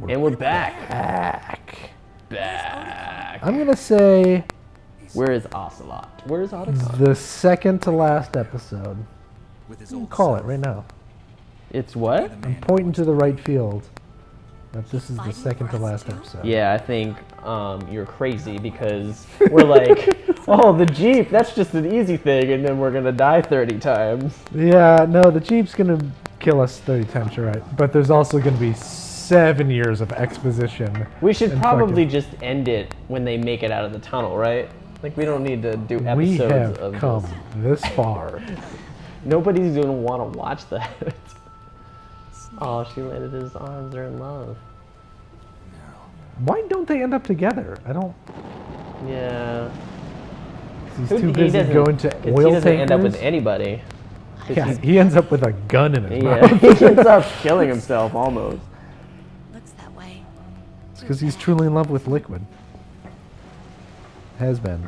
And we're back. I'm gonna say Where is Ocelot? Where is Otacon? the second to last episode. You can call it right now. It's what? I'm pointing to the right field. That this is the second to last episode. Yeah, I think you're crazy because we're like, oh, the Jeep, that's just an easy thing, and then we're going to die 30 times. Yeah, no, the Jeep's gonna kill us 30 times, you're right. But there's also gonna be 7 years of exposition. We should and probably fucking- just end it when they make it out of the tunnel, right? Like, we don't need to do We episodes have of come this. this far. Nobody's going to want to watch that. Oh, she landed in his arms. They're in love. Why don't they end up together? I don't. Yeah. He's Who- too he busy doesn't- going to 'cause oil he doesn't end up with tankers. anybody. 'Cause Yeah, he's- he ends up with a gun in his Yeah, mouth. he ends up killing himself almost. Looks that way. It's because he's truly in love with Liquid. Has been.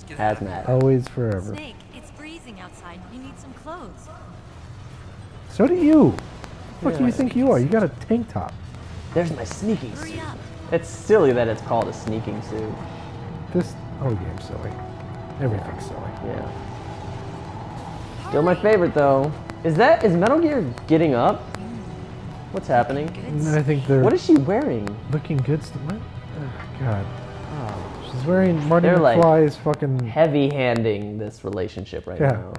Hazmat. Always, forever. Snake, it's freezing outside. You need some clothes. So do you. What do Yeah. you think you are? You got a tank top. There's my sneaking Hurry suit. up. It's silly that it's called a sneaking suit. This whole game's silly. Everything's silly. Yeah. Still my favorite though. Is Metal Gear getting up? What's happening? And I think they're What is she wearing? looking good. What? Oh, God. Oh, She's wearing Marty They're like McFly's fucking. heavy-handing this relationship right Yeah. now.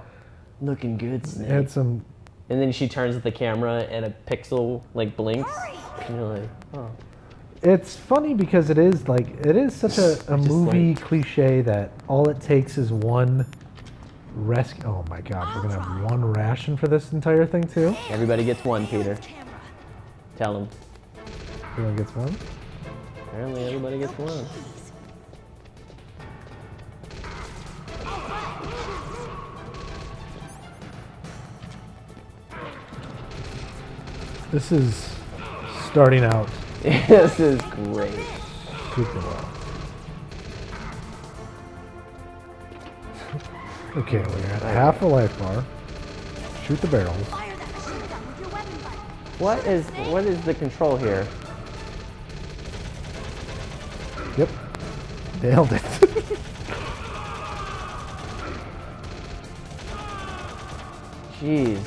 Looking good, Snake. Had some. And then she turns at the camera and a pixel like blinks. And you're like, oh. It's funny because it is such a Just movie cliche that all it takes is one rescue. Oh my God, we're gonna have one ration for this entire thing too. Everybody gets one, Peter. Tell him. Everyone gets one. Apparently everybody gets one. This is starting out This is great. super well. Okay, we're at half a life bar. Shoot the barrels. Fire that machine gun with your weapon button. What is the control here? Yep. Nailed it. Jeez.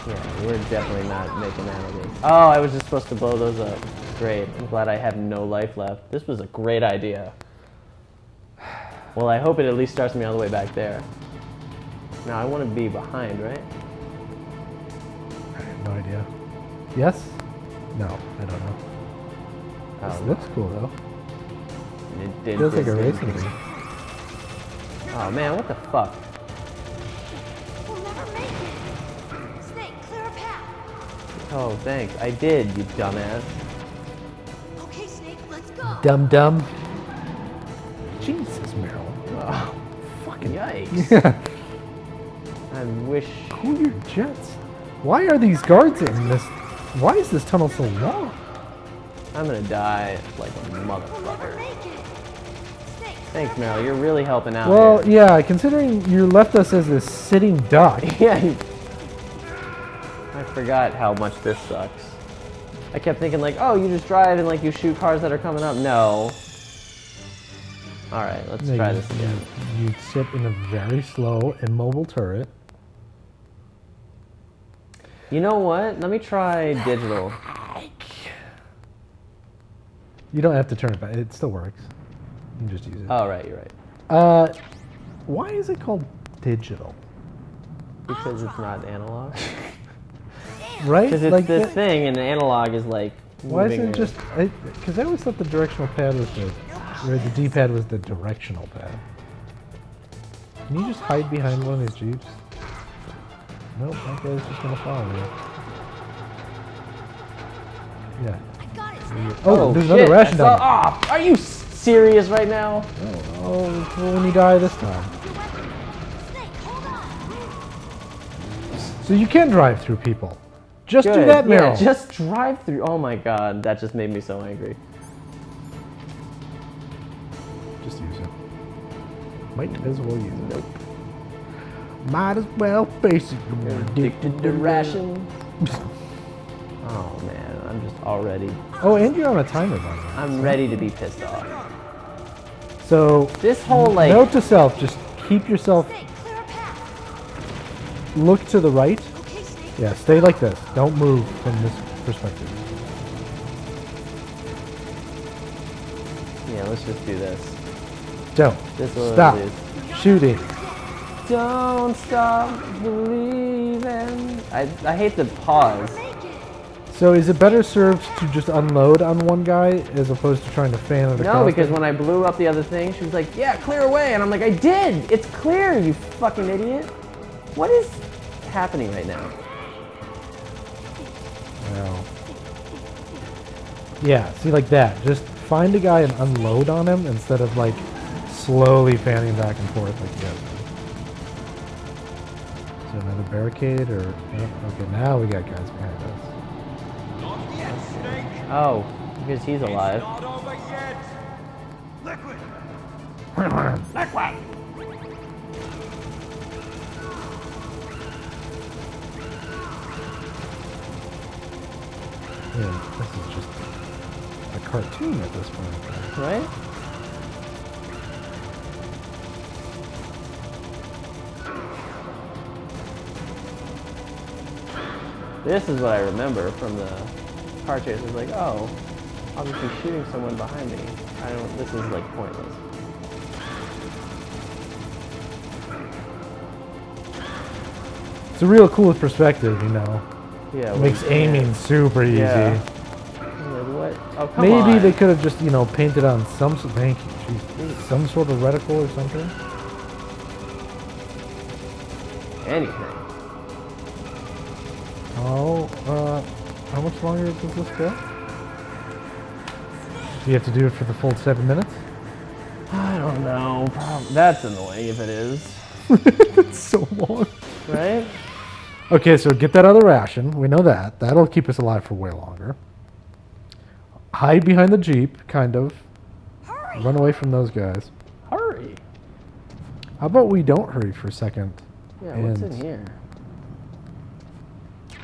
Yeah, we're definitely not making that of it. Oh, I was just supposed to blow those up. Great. I'm glad I have no life left. This was a great idea. Well, I hope it at least starts me all the way back there. Now, I want to be behind, right? I have no idea. Yes? No, I don't know. This Oh, looks cool though. it did. Feels like a did- racing game. Oh, man, what the fuck? We'll never make it. Snake, clear a path. Oh, thanks. I did, you dumbass. Okay, Snake, let's go. Dum dum. Jesus, Meryl. Oh, Fucking yikes. Yeah. I wish... Cool your jets. Why are these guards in this? Why is this tunnel so long? I'm gonna die like a We'll never motherfucker. make it. Snake, Thanks, Meryl. You're really helping out Well, here. yeah, considering you left us as a sitting duck. Yeah. I forgot how much this sucks. I kept thinking like, oh, you just drive and like you shoot cars that are coming up. No. All right, let's No, try you- this again. You sit in a very slow, immobile turret. You know what? Let me try digital. You don't have to turn it back. It still works. You can just use it. Oh, right, you're right. Why is it called digital? Because it's not analog. Right? Because it's Like this that- thing, and the analog is like. Why isn't moving it just? Because I always thought the directional pad was or the D-pad was the directional pad. Can you just hide behind one of these jeeps? Nope, that guy's just gonna follow you. Yeah. I got it, Snake. Oh, there's another shit, ration I saw- down Ah, are you serious right now? there. Oh, well, when you die this time. Your weapon. Snake, hold on. So you can drive through people. Just do Good. that, Yeah, Meryl. just drive through. Oh my god, that just made me so angry. Just use it. Might as well use it. Nope. Might as well face it. You're addicted to ration. Oh man, I'm just already. Oh, and you're on a timer, by the way. I'm ready to be pissed off. So, This whole like. note to self, just keep yourself, Snake, clear a path. look to the right. Okay, Snake. Yeah, stay like this. Don't move from this perspective. Yeah, let's just do this. Don't. This will Stop lose. shooting. Don't stop believing. I hate the pause. Make it. So is it better served to just unload on one guy as opposed to trying to fan it across? No, because when I blew up the other thing, she was like, "Yeah, clear away," and I'm like, "I did. It's clear, you fucking idiot." What is happening right now? Well, yeah, see, like that. Just find a guy and unload on him instead of like slowly fanning back and forth like you guys do. Is there another barricade or? Oh, okay, now we got guys behind us. Not yet, Snake. Oh, because he's alive. Not over yet. Liquid. Yeah, this is just a cartoon at this point. Right? This is what I remember from the car chase. It was like, oh, I'll just be shooting someone behind me. This is like pointless. It's a real cool perspective, you know. Yeah. It makes aiming super easy. Yeah. Like, what? Oh, come Maybe on. they could have just, you know, painted on some. Thank you. Jeez. Some sort of reticle or something. Anything. Oh, how much longer does this go? Do you have to do it for the full 7 minutes? I don't know. That's annoying if it is. It's so long. Right? Okay, so get that other ration. We know that. That'll keep us alive for way longer. Hide behind the Jeep, kind of. Hurry. Run away from those guys. Hurry. How about we don't hurry for a second? Yeah, what's And- in here?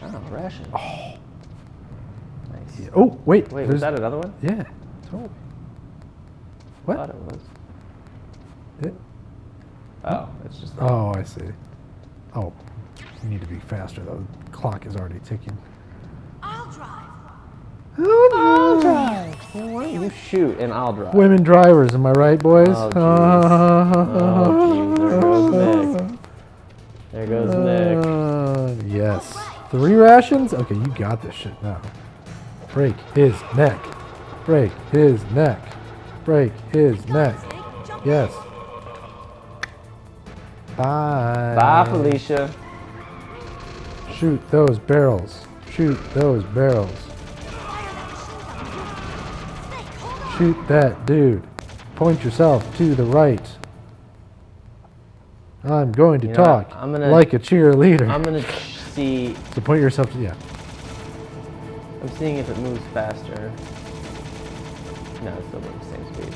Oh, ration. Oh. Nice. Oh, wait. Wait, there's- was that another one? Yeah, totally. I thought What? it was. Yeah. Oh, it's just. Oh, I see. Oh, you need to be faster though. The clock is already ticking. I'll drive. I'll drive. Well, why don't you shoot and I'll drive? Women drivers, am I right, boys? Oh, jeez. Oh, jeez. There goes Nick. Yes. 3 rations? Okay, you got this shit now. Break his neck. Break his neck. Break his neck. Snake, jump Yes. Bye. Bye, Felicia. Shoot those barrels. Shoot those barrels. Shoot that dude. Point yourself to the right. I'm going to You know what? talk I'm gonna- like a cheerleader. I'm gonna see. So point yourself to, yeah. I'm seeing if it moves faster. No, it still moves the same speed.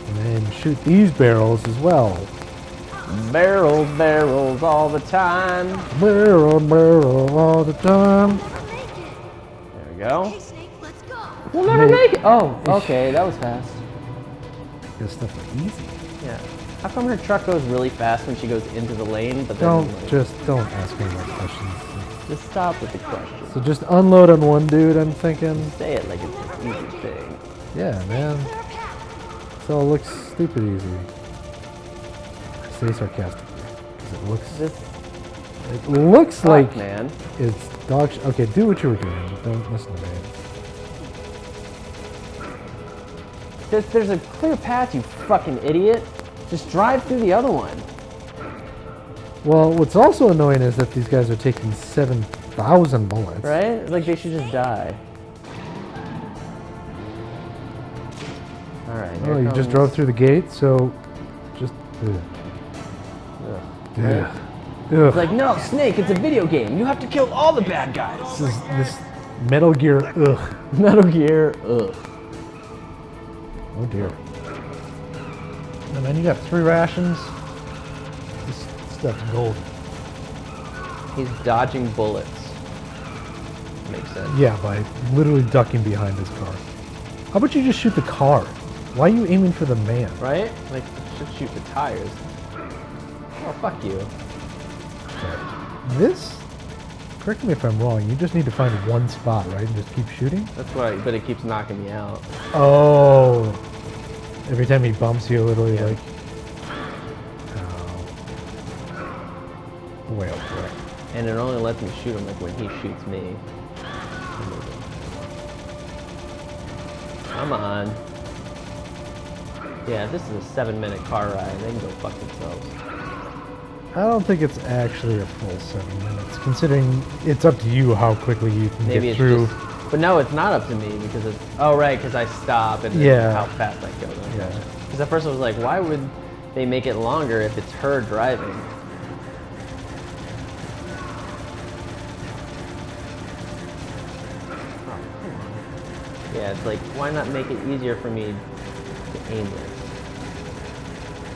And then shoot these barrels as well. Barrels, barrels all the time. Barrel, barrel all the time. I'll make it. There we go. Okay, Snake, let's go. We'll never Nick. make it. Oh, okay, that was fast. This stuff is easy. Yeah. How come her truck goes really fast when she goes into the lane, but then Don't like, don't ask me more questions. just stop with the question. So just unload on one dude, I'm thinking. Say it like it's an easy thing. Yeah, man. Clear a path. So it looks stupid easy. Stay sarcastic. 'Cause This it looks fuck, like man. it's dog shit. Okay, do what you were doing. Don't listen to me. There's a clear path, you fucking idiot. Just drive through the other one. Well, what's also annoying is that these guys are taking 7,000 bullets. Right? Like they should just die. Alright, Oh, you just drove through the gate, so just. Ugh. Ugh. Ugh. It's Ugh. like, no, Snake, it's a video game. You have to kill all the bad guys. This Metal Gear. Ugh. Metal Gear, ugh. Oh dear. And then you got 3 rations. This stuff's golden. He's dodging bullets. Makes sense. Yeah, by literally ducking behind his car. How about you just shoot the car? Why are you aiming for the man? Right? Like, you should shoot the tires. Oh, fuck you. This, correct me if I'm wrong, you just need to find one spot, right? And just keep shooting? That's why, but it keeps knocking me out. Oh. Every time he bumps you a little, you're Yeah. like... Oh. Way up there. And it only lets me shoot him like when he shoots me. Come on. Yeah, this is a 7-minute car ride. They can go fuck themselves. I don't think it's actually a full 7 minutes, considering it's up to you how quickly you can Maybe get it's through. just... But no, it's not up to me because it's... Oh, right, because I stop and then Yeah. how fast I go. Yeah. Because at first I was like, why would they make it longer if it's her driving? Yeah, it's like, why not make it easier for me to aim this?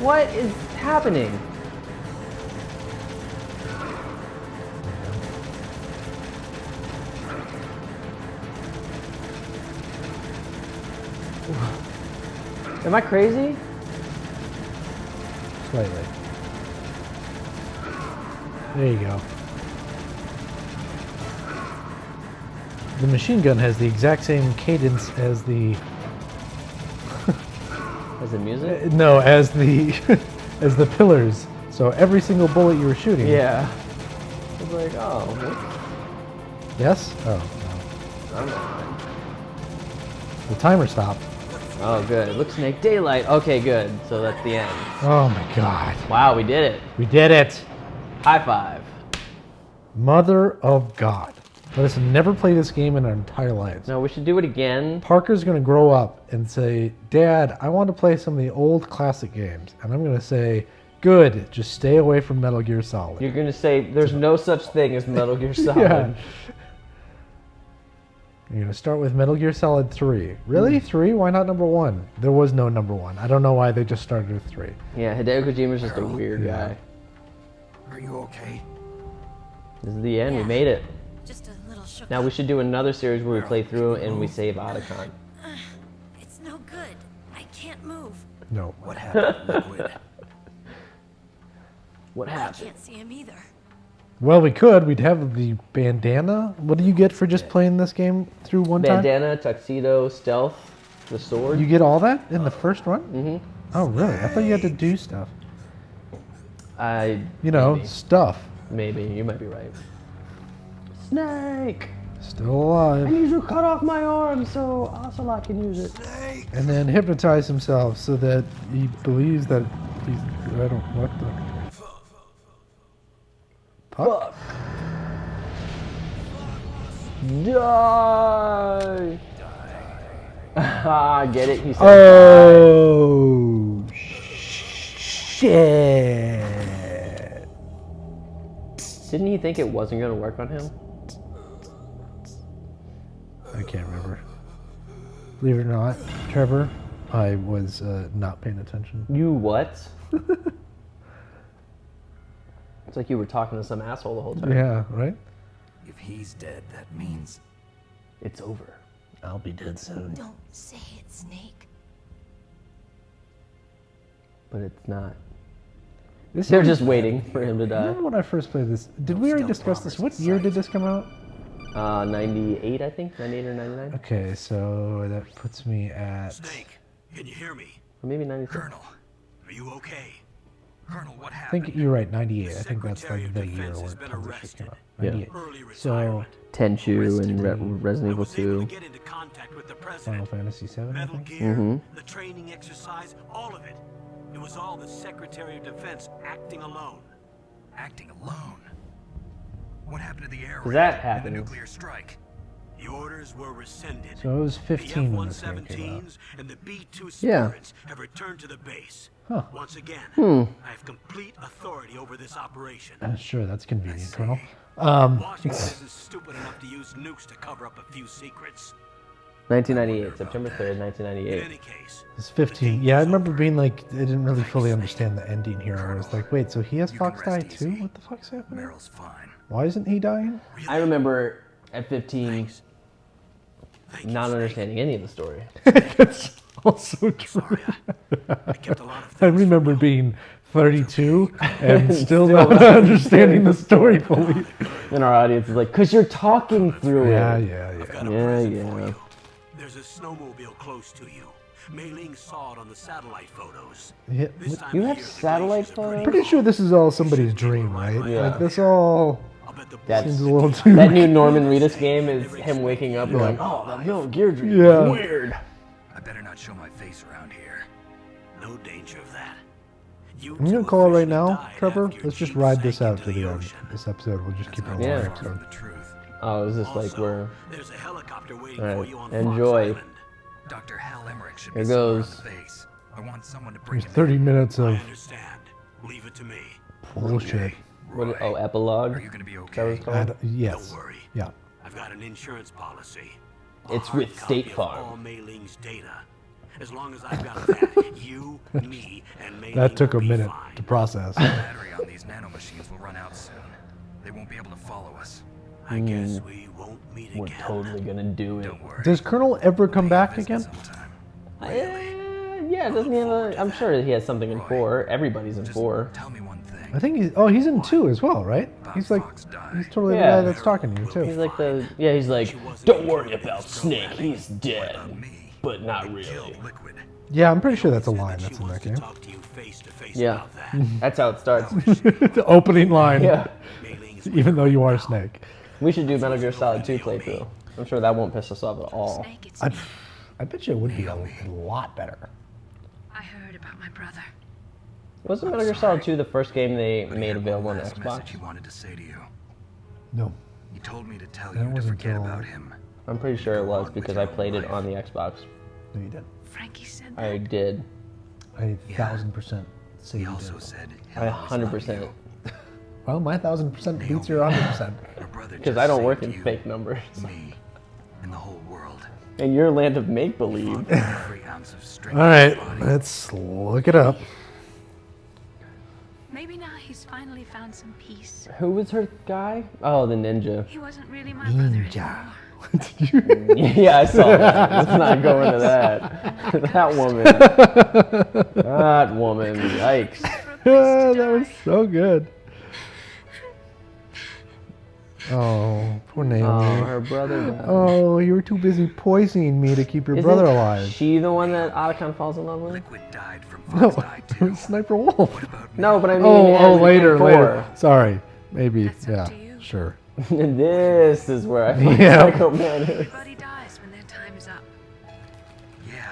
What is happening? Am I crazy? Slightly. There you go. The machine gun has the exact same cadence as the... As the music? No, as the as the pillars. So every single bullet you were shooting. Yeah. I was like, oh, whoops. Yes? Oh, no. I'm on. The timer stopped. Oh, good. It looks like daylight. Okay, good. So that's the end. Oh my god. Wow, we did it. We did it. High five. Mother of God. Let us never play this game in our entire lives. No, we should do it again. Parker's going to grow up and say, Dad, I want to play some of the old classic games. And I'm going to say, good, just stay away from Metal Gear Solid. You're going to say there's no such thing as Metal Gear Solid. Yeah. You're going to start with Metal Gear Solid 3. Really? 3? Why not number 1? There was no number 1. I don't know why they just started with 3. Yeah, Hideo Kojima's just a weird Yeah. guy. Are you okay? This is the end. We made it. Just a little shook. Now we should do another series where we play through and we save Otacon. It's no good. I can't move. No. What happened, Liquid? What I happened? can't see him either. Well, we could. We'd have the bandana. What do you get for just playing this game through one time? Bandana, tuxedo, stealth, the sword. You get all that in the first run? Mm-hmm. Oh, really? I thought you had to do stuff. You know, maybe. stuff. Maybe. You might be right. Snake! Still alive. need to cut off my arm so Ocelot can use it. And then hypnotize himself so that he believes that he's... I don't... What the... Puck? Die! Ah, get it? He said Oh, shit. die. Didn't he think it wasn't going to work on him? I can't remember. Believe it or not, Trevor, I was not paying attention. You what? It's like you were talking to some asshole the whole time. Yeah, right? If he's dead, that means It's over. I'll be dead soon. Don't say it, Snake. But it's not. This They're is- just waiting for him to die. Remember when I first played this? Did we already discuss this? What year did this come out? 98, I think? 98 or 99? Okay, so that puts me at... Snake. Can you hear me? Or maybe 96. Colonel, are you okay? Colonel, what I happened? think you're right, 98. I think that's Secretary like of the Defense year has where been Tons of shit arrested. came out. Yeah. 98. Early So, retirement. Tenchu and Resident I Evil was able 2. to get into contact with the Final president. Fantasy 7, I Metal think? Gear, Mhm. the training exercise, all of it. It was all the Secretary of Defense acting alone. Acting alone? What happened to the air Does raid that and happen? the nuclear strike? The orders were rescinded. So I was The 15 when this game came out. F-117s and the B-2 Yeah. Spirits have returned to the base. Huh. Once again, I have complete authority over this operation. Sure, that's convenient, Colonel. Washington isn't stupid enough to use nukes to cover up a few secrets. 1998, September 3rd, In 1998. any case, It's 15. Yeah, I remember being like, I didn't really fully understand the ending here. I was like, wait, so he has You can Fox die rest too? easy. What the fuck's happening? Meryl's fine. Why isn't he dying? I remember at 15 thank you, not Snake. understanding any of the story. That's also true. Sorry, I kept a lot of things I from remember you. being 32 and still Still not not understanding the story fully. And our audience is like, because you're talking through Yeah, it. yeah, I've yeah. got a Yeah, present yeah. for you. There's a snowmobile close to you. Mei Ling saw it on the satellite photos. Yeah, This time You of have year, the satellite glaciers are pretty photos? pretty sure this is all somebody's dream, right? Yeah. Like this all I'll bet the That's- seems a little too. That new Norman Reedus game is him waking up going, oh, that Metal Gear dream. Yeah. Weird. I better not show my face around here. No danger of that. You I'm gonna two call it right officially now, died Trevor. after your Let's just jeep ride this sank out into to the end. ocean. This episode, we'll just keep it a long Yeah. episode. The truth. Oh, is this like Also, we're... there's a helicopter waiting All for right, you on enjoy. Fox Island. Dr. Hal Emmerich should Here be somewhere on goes. the base. I want someone to bring There's him 30 minutes I of understand. Leave it to me. bullshit. What, oh, epilogue? Are you gonna be Is that what okay? it's called? Yes. Don't worry. Yeah. I've got an insurance policy. It's A with hard State copy of Farm. all Mei Ling's data. As long as I've got that, you, me, and Mei Ling That took a will be minute fine. to process. The battery on these nanomachines will run out soon. They won't be able to follow us. I guess we won't meet We're again. totally gonna do it. Don't worry. Does Colonel ever come back Visit again? sometime. Yeah, doesn't he have a... I'm sure he has something in 4. Everybody's in Just 4. tell me one thing. I think he's in 2 as well, right? He's like, Fox died. he's totally Yeah. the guy that's talking to you He's too. like the... Yeah, he's like, don't worry about Snake, he's dead. Me. But not We really. killed Liquid. Yeah, I'm pretty sure that's a Said line that that's she in that wants to game. talk to you face to face Yeah. about that. That's how it starts. The opening line. Yeah. Mei Ling is Even though you are Snake. We should do Metal Gear Solid 2 playthrough. I'm sure that won't piss us off at all. Snake, it's I, me. I bet you it would be a lot better. I heard about my brother. Wasn't Metal Gear Solid 2 the first game they But he made had available one on last Xbox? message he wanted to say to you. No. He told me to tell That you to wasn't forget till- about him. I'm pretty sure it was because I played it on the Xbox. No, you didn't. Frankie said that. I did. I Yeah. 1000% say He you also did. said I he'll always love 100%. you. Well, my 1000% beats your 100%. Your brother Because just I don't work saved in you, fake numbers. Me, and the whole world. In your land of make-believe. Every ounce of strength. All right, in his body. let's look it up. Maybe now he's finally found some peace. Who was her guy? Oh, the ninja. He wasn't really my brother Ninja. anymore. Yeah, I saw that. Let's not go into that. That woman. That woman. Yikes. That was so good. Oh, poor Oh, Naomi. her brother died. Oh, you were too busy poisoning me to keep your Isn't brother alive. she the one that Otacon falls in love with? Liquid died from No, Fox died it too. was Sniper Wolf. About No, but I mean, Oh, later. later. Sorry, maybe. That's up Yeah, to you. sure. This is where I find Yeah. Psycho Man is. Everybody dies when their time is up. Yeah.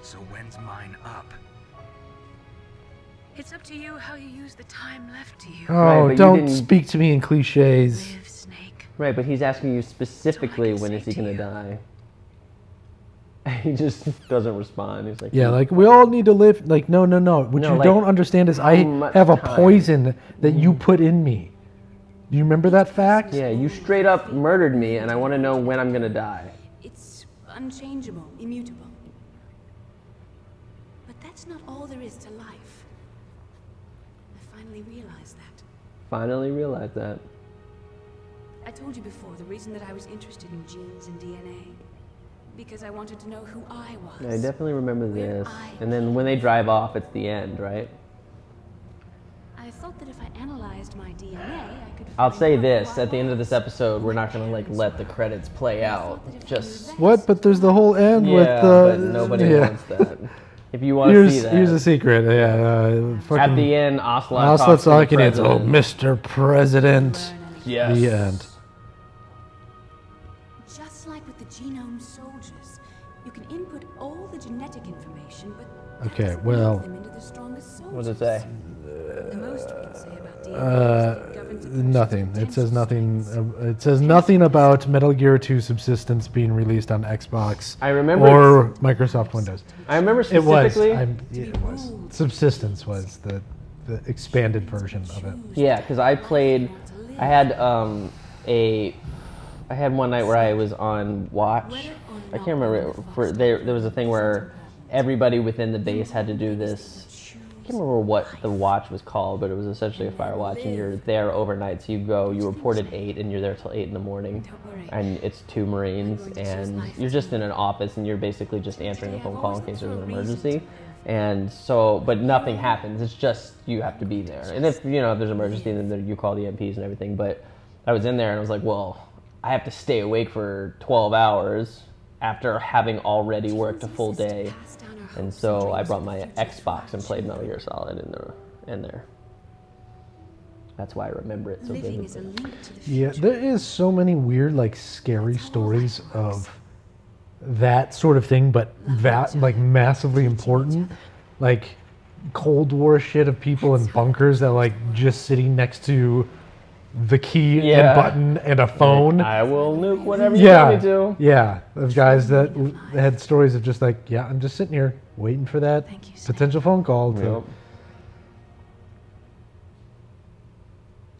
So when's mine up? It's up to you how you use the time left to you. Oh, but you don't didn't- speak to me in cliches. Live, Snake. Right, but he's asking you specifically can when say is he to gonna you. die. He just doesn't respond. He's like, Yeah, like we all need to live. Like, no. What No, you like, don't understand is I how much have a time? poison that you put in me. Do you remember that fact? yeah, you straight up murdered me, and I want to know when I'm gonna die. It's unchangeable, immutable. But that's not all there is to life. I finally realized that. Finally realized that. I told you before the reason that I was interested in genes and DNA. Because I wanted to know who I was. I definitely remember Where this. I And then when they drive off, it's the end, right? I thought that if I analyzed my DNA, I could I'll find say out this: who I at the end of this was. episode, we're not gonna like let the credits play out. Just What? But there's the whole end yeah, with but nobody yeah. wants that. If you want to see that, Here's a secret. Yeah. at Fucking the end, Ocelot Ocelot talks to the talking. It's oh, president. Mr. President. Yes. The end. Just like with the genome soldiers, you can input all the genetic information, but that Okay, doesn't well- make them into the strongest soldiers. What does it say? The most we can say about DNA is that it governs a person's Nothing. It potential says nothing. strengths. It says nothing about Metal Gear 2 Subsistence being released on Xbox I remember. or Microsoft Windows. I remember It was. specifically. It was. Subsistence was the expanded version of it. Yeah, because I played. I had I had one night where I was on watch, Whether or I can't remember. There was a thing where everybody within the base had to do this. I can't remember what the watch was called, but it was essentially a fire watch, and you're there overnight. So you report at 8, and you're there till 8 in the morning, and it's 2 Marines, and you're just in an office, and you're basically just answering a phone call in case there's an emergency. And so, but nothing happens. It's just you have to be there. And if there's an emergency, then you call the MPs and everything. But I was in there, and I was like, well, I have to stay awake for 12 hours after having already worked a full day. And so I brought my Xbox and played Metal Gear Solid in there. That's why I remember it so vividly. Yeah, there is so many weird, like, scary stories of that sort of thing, but like massively important, like Cold War shit of people in bunkers that like just sitting next to the key and button and a phone. Like, I will nuke whatever you tell me to. Yeah, those guys that had stories of just like, I'm just sitting here waiting for that potential phone call. Yep.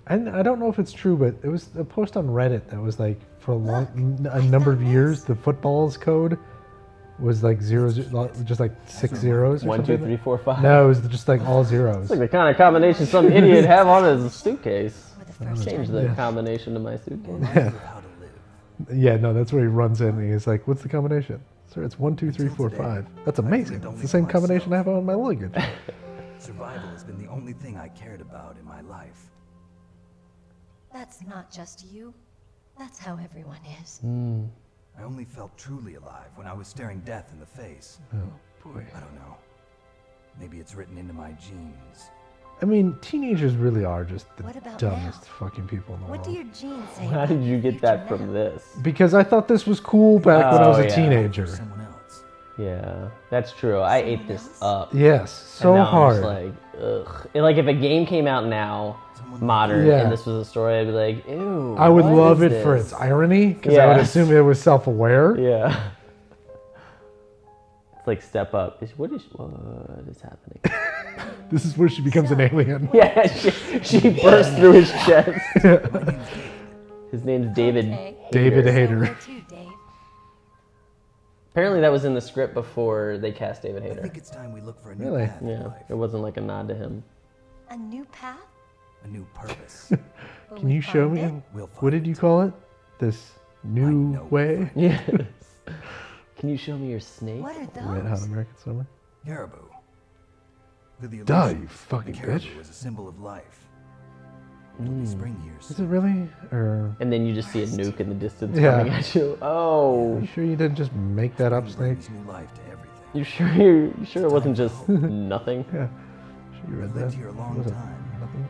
And I don't know if it's true, but it was a post on Reddit that was like, for a number of years, the football's code was like zeros, just like 6 zeros. Or 1, 2, 3, 4, 5. No, it was just like all zeros. It's like the kind of combination some idiot have on his suitcase. Change the combination of my suitcase. Yeah, no, that's where he runs in and he's like, "What's the combination?" Sir, it's 1, 2, 3, 4, 5. That's amazing. It's the same combination I have on my luggage. Survival has been the only thing I cared about in my life. That's not just you. That's how everyone is. I only felt truly alive when I was staring death in the face. Oh, boy. I don't know. Maybe it's written into my genes. I mean, teenagers really are just the What about dumbest now? fucking people in the What do world. your genes say? How about did you your get that future from now? this? Because I thought this was cool back when I was a yeah. teenager. Someone else. Yeah, that's true. I ate this up. Yes, so And now hard. I'm just like, ugh. And like if a game came out now, modern, Yeah. and this was a story, I'd be like, ew. I would what love is it for this? its irony, because I would Yeah. assume it was self-aware. Yeah. It's like Step Up. What is happening? This is where she becomes an alien. Yeah, she burst through his chest. His name's David. Okay. David So Hayter. where to, Dave? Apparently that was in the script before they cast David I Hayter. think it's time we look for a new Really? path in Yeah, life. it wasn't like a nod to him. A new path? A new purpose. Will Can we you show find me? it? We'll What find did you it. call it? This new know. way? Yes. Can you show me your snake? What are Red Hot those? American Summer? Caribou. To the Duh, illusion, you fucking the caribou bitch. is a symbol of life. It'll be spring here Is soon. it really? Or And then you just see a nuke in the distance Yeah. coming at you. Oh. you sure you didn't just make that up, Spring Snake? brings new life to everything. You sure it wasn't just nothing? Yeah. Sure you read I've that? lived here a long Was it time. nothing?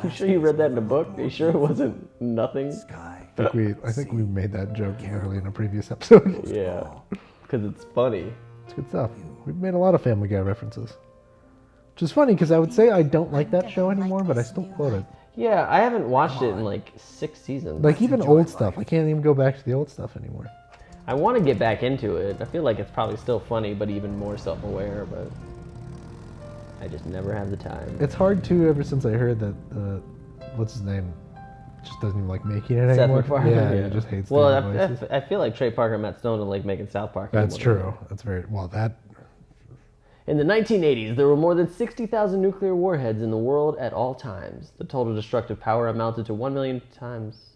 You sure you read that in a book? Are you sure it wasn't nothing? Sky. I think we made that joke literally in a previous episode. Yeah. Because it's funny. It's good stuff. We've made a lot of Family Guy references. Which is funny because I would say I don't like that show anymore, but I still quote it. Yeah, I haven't watched it in like 6 seasons. Like even enjoy old stuff. life. I can't even go back to the old stuff anymore. I want to get back into it. I feel like it's probably still funny, but even more self-aware, but I just never have the time. It's hard too ever since I heard that, what's his name, just doesn't even like making it Seth anymore. MacFarlane. Yeah, he just hates Well, doing the voices. I feel like Trey Parker and Matt Stone don't like making South Park That's anymore. true. That's very, well, that, In the 1980s, there were more than 60,000 nuclear warheads in the world at all times. The total destructive power amounted to 1 million times.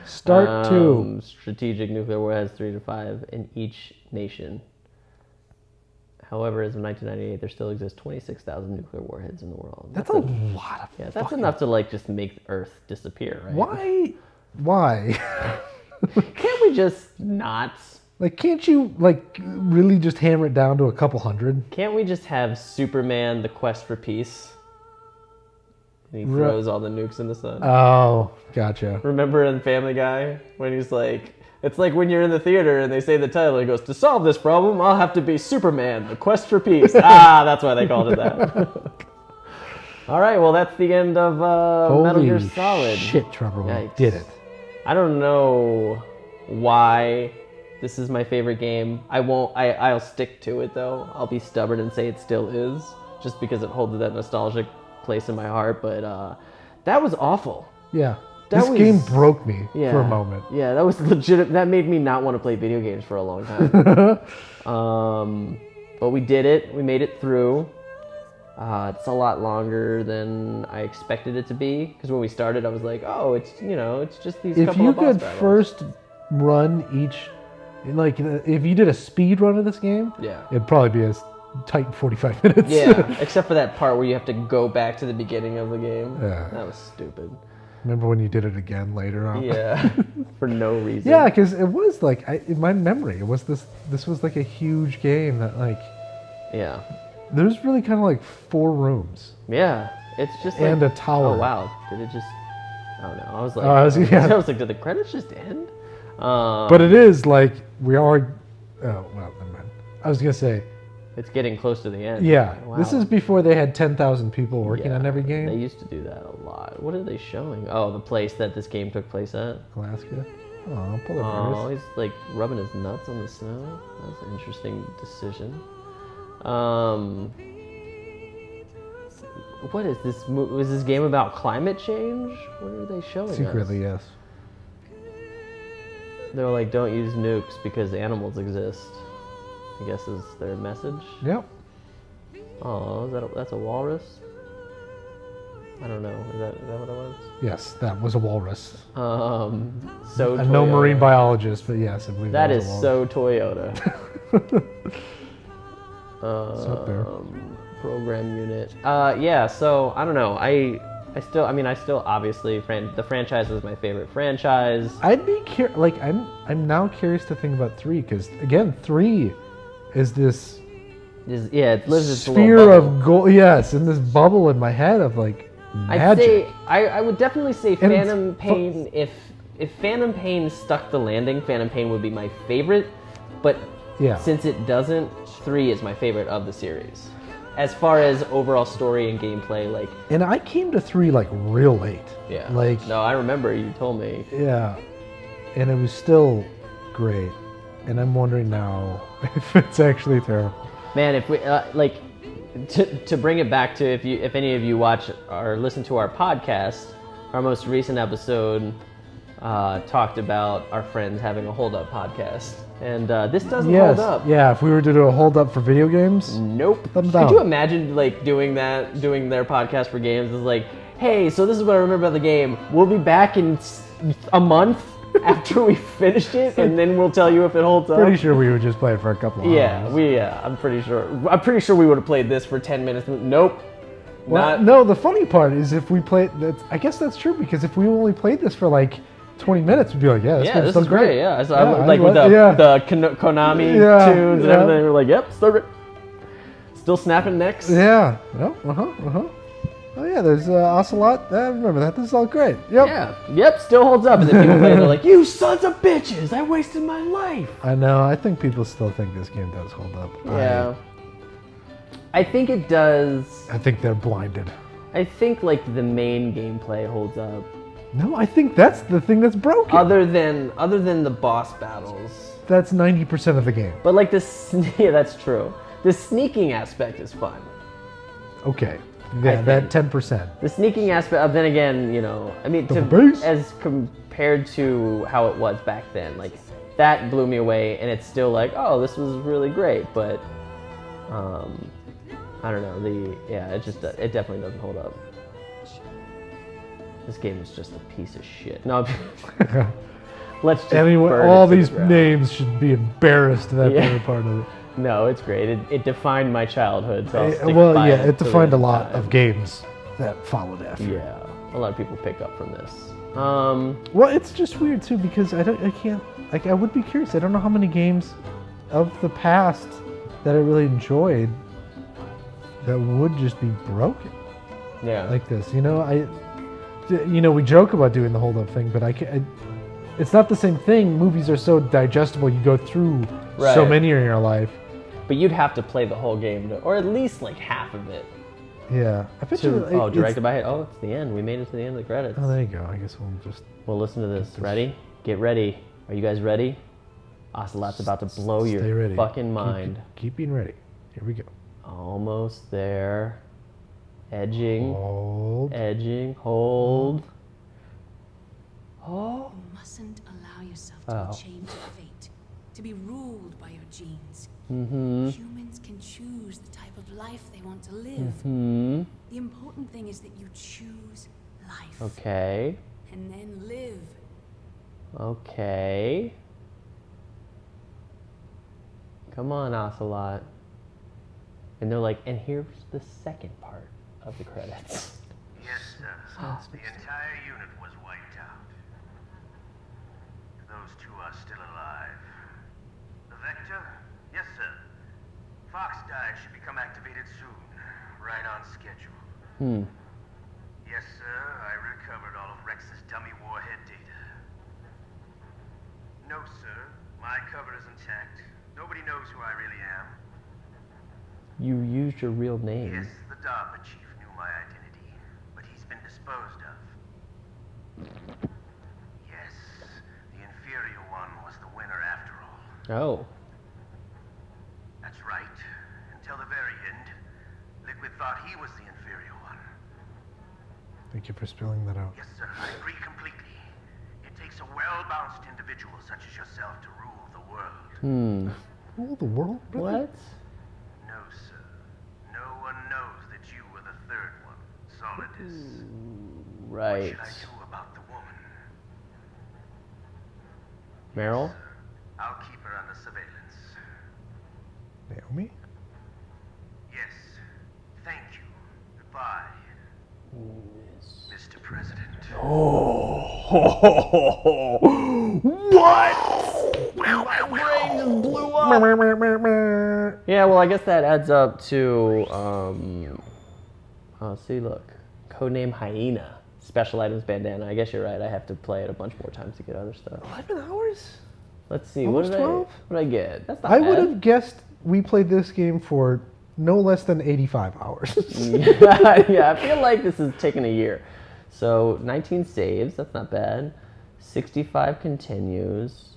Start two. Strategic nuclear warheads, 3 to 5 in each nation. However, as of 1998, there still exists 26,000 nuclear warheads in the world. That's a lot of yeah, that's fucking- enough to like just make Earth disappear, right? Why? Can't we just not? Like, can't you, like, really just hammer it down to a couple hundred? Can't we just have Superman, the quest for peace? And he Right. throws all the nukes in the sun. Oh, gotcha. Remember in Family Guy when he's like, it's like when you're in the theater and they say the title, he goes, "To solve this problem, I'll have to be Superman, the quest for peace." That's why they called it that. All right, well, that's the end of Metal Gear Holy Solid. shit, Trevor, we Yikes. did it. I don't know why this is my favorite game. I'll stick to it though. I'll be stubborn and say it still is, just because it holds that nostalgic place in my heart. But that was awful. Yeah. This game broke me yeah, for a moment. Yeah, that was legit. That made me not want to play video games for a long time. But we did it. We made it through. It's a lot longer than I expected it to be. Because when we started, I was like, "Oh, it's it's just these." If couple you of boss could battles. first run each, like if you did a speed run of this game, Yeah. it'd probably be a tight 45 minutes. Yeah, except for that part where you have to go back to the beginning of the game. Yeah. That was stupid. Remember when you did it again later on? Yeah, for no reason. Yeah, because it was like in my memory, it was this was like a huge game that like Yeah. there's really kind of like 4 rooms. Yeah. It's just And like, a tower. Oh wow! Did it just? Oh no! I was like, yeah. I was like, did the credits just end? But it is like we are. Oh well, never mind. I was gonna say, It's getting close to the end. yeah, Wow. this is before they had 10,000 people working Yeah, on every game. They used to do that a lot. What are they showing? Oh, the place that this game took place at. Alaska. Oh, polar Oh, bears. he's like rubbing his nuts on the snow. That's an interesting decision. What is this? Was this game about climate change? What are they showing Secretly, us? yes. They're like, don't use nukes because animals exist. I guess is their message. Yep. Oh, that's a walrus? I don't know. Is that what it was? Yes, that was a walrus. So I'm no Toyota. marine biologist, but yes, I believe That was is a walrus. so Toyota. up there. Program unit. Yeah. So I don't know. I still obviously the franchise is my favorite franchise. I'd be I'm now curious to think about 3 because again 3 is this It lives its sphere little bubble. of gold. Yes, in this bubble in my head of like I'd magic. say I would definitely say And it's Phantom Pain. If Phantom Pain stuck the landing, Phantom Pain would be my favorite. But Yeah. since it doesn't, 3 is my favorite of the series. As far as overall story and gameplay, like And I came to 3 like real late. yeah, Like no, I remember you told me. yeah, and it was still great. And I'm wondering now if it's actually terrible. Man, if we to bring it back to if any of you watch or listen to our podcast, our most recent episode talked about our friends having a hold up podcast, and this doesn't Yes. hold up. Yeah. If we were to do a hold up for video games, Nope. Thumbs Could down. you imagine like doing their podcast for games? It's like, hey, so this is what I remember about the game. We'll be back in a month after we finished it, and then we'll tell you if it holds up. pretty sure we would just play it for a couple of Yeah, hours. I'm pretty sure. I'm pretty sure we would have played this for 10 minutes. Nope. Well, Not. no, the funny part is if we played, I guess that's true because if we only played this for like 20 minutes, we'd be like, yeah, this Yeah, game's this still is great. Yeah, so Yeah, like with the yeah. Konami Yeah, tunes and yeah. everything, we're like, yep, still snapping necks. Yeah. Oh yeah, there's Ocelot. I remember that. This is all great. Yep. Yeah, yep, still holds up. And then people play it, they're like, you sons of bitches, I wasted my life. I know. I think people still think this game does hold up. Yeah. I think it does. I think they're blinded. I think like the main gameplay holds up. No, I think that's the thing that's broken. Other than the boss battles. That's 90% of the game. But like this, yeah, that's true. The sneaking aspect is fun. Okay. Yeah, that 10%. The sneaking aspect, then again, I mean, base. as compared to how it was back then, like that blew me away, and it's still like, oh, this was really great, but I don't know, it definitely doesn't hold up. This game is just a piece of shit. No, let's just Anyone, burn all it to the these ground. names should be embarrassed that Yeah. they were part of it. No, it's great. It defined my childhood. So I'll stick Well, by yeah, it it till the defined a end lot time. of games that followed after. Yeah, a lot of people pick up from this. Well, it's just weird too because I can't. Like, I would be curious. I don't know how many games of the past that I really enjoyed that would just be broken Yeah. like this. We joke about doing the hold up thing, but it's not the same thing. Movies are so digestible. You go through so Right. many in your life. But you'd have to play the whole game, or at least like half of it. Yeah, I bet you. Directed by it. Oh, it's the end. We made it to the end of the credits. Oh, there you go. I guess we'll just. Well, listen to this. Ready? Get ready. Are you guys ready? Ocelot's about to blow Stay your ready. fucking mind. Keep being ready. Here we go. Almost there. Edging. Hold. Edging. Hold. Oh. You mustn't allow yourself to Oh. be chained to fate, to be ruled by your genes. Mm-hmm. Humans can choose the type of life they want to live. Hmm. The important thing is that you choose life. Okay. And then live. Okay. Come on, Ocelot. And they're like, and here's the second part of the credits. Yes, sir. The entire unit was wiped out. Those two are still alive. The Vector? Yes, sir. Fox dive should become activated soon. Right on schedule. Hmm. Yes, sir. I recovered all of Rex's dummy warhead data. No, sir. My cover is intact. Nobody knows who I really am. You used your real name. Yes, the DARPA chief knew my identity, but he's been disposed of. Yes, the inferior one was the winner after all. Oh. That's right. Until the very end, Liquid thought he was the inferior one. Thank you for spilling that out. Yes, sir, I agree completely. It takes a well-balanced individual such as yourself to rule the world. Hmm. Rule the world? Really? What? No, sir. No one knows that you were the third one, Solidus. What Right. should I do about the woman? Meryl? Sir, I'll keep her under surveillance. Naomi? Yes. Thank you. Goodbye, Mr. President. Yeah, well, I guess that adds up to, oh, see, look. Codename Hyena. Special items bandana. I guess you're right. I have to play it a bunch more times to get other stuff. 11 hours? Let's see. Almost what 12? did I get? That's not I bad. would have guessed we played this game for no less than 85 hours. Yeah, I feel like this is taking a year. So 19 saves, that's not bad. 65 continues.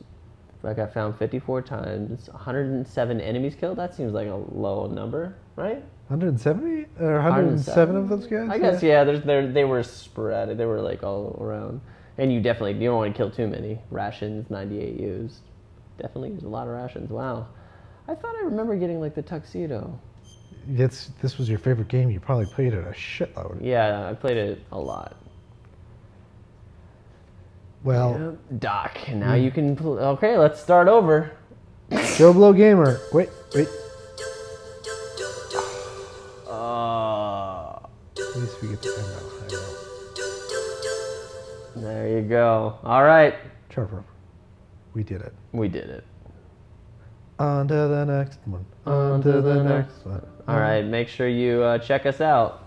I got found 54 times. 107 enemies killed. That seems like a low number, right? 170? Or 107 of those guys? I guess yeah. They were sporadic. They were like all around. And you don't want to kill too many. Rations, 98 used. Definitely used a lot of rations. Wow. I thought I remember getting like the tuxedo. This was your favorite game. You probably played it a shitload. Yeah, I played it a lot. Well, Doc, and now you can. Okay, let's start over. Joe Blow Gamer. Wait. At least we get the end out. There you go. All right, Trevor, we did it. we did it. On to the next one. On to the next one. All right, make sure you check us out.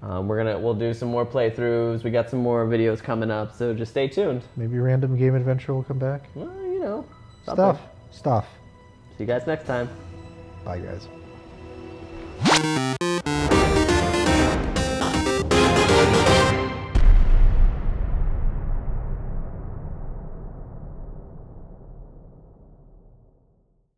We'll do some more playthroughs. We got some more videos coming up, so just stay tuned. Maybe Random Game Adventure will come back. Well, you know, something. Stuff. See you guys next time. Bye, guys.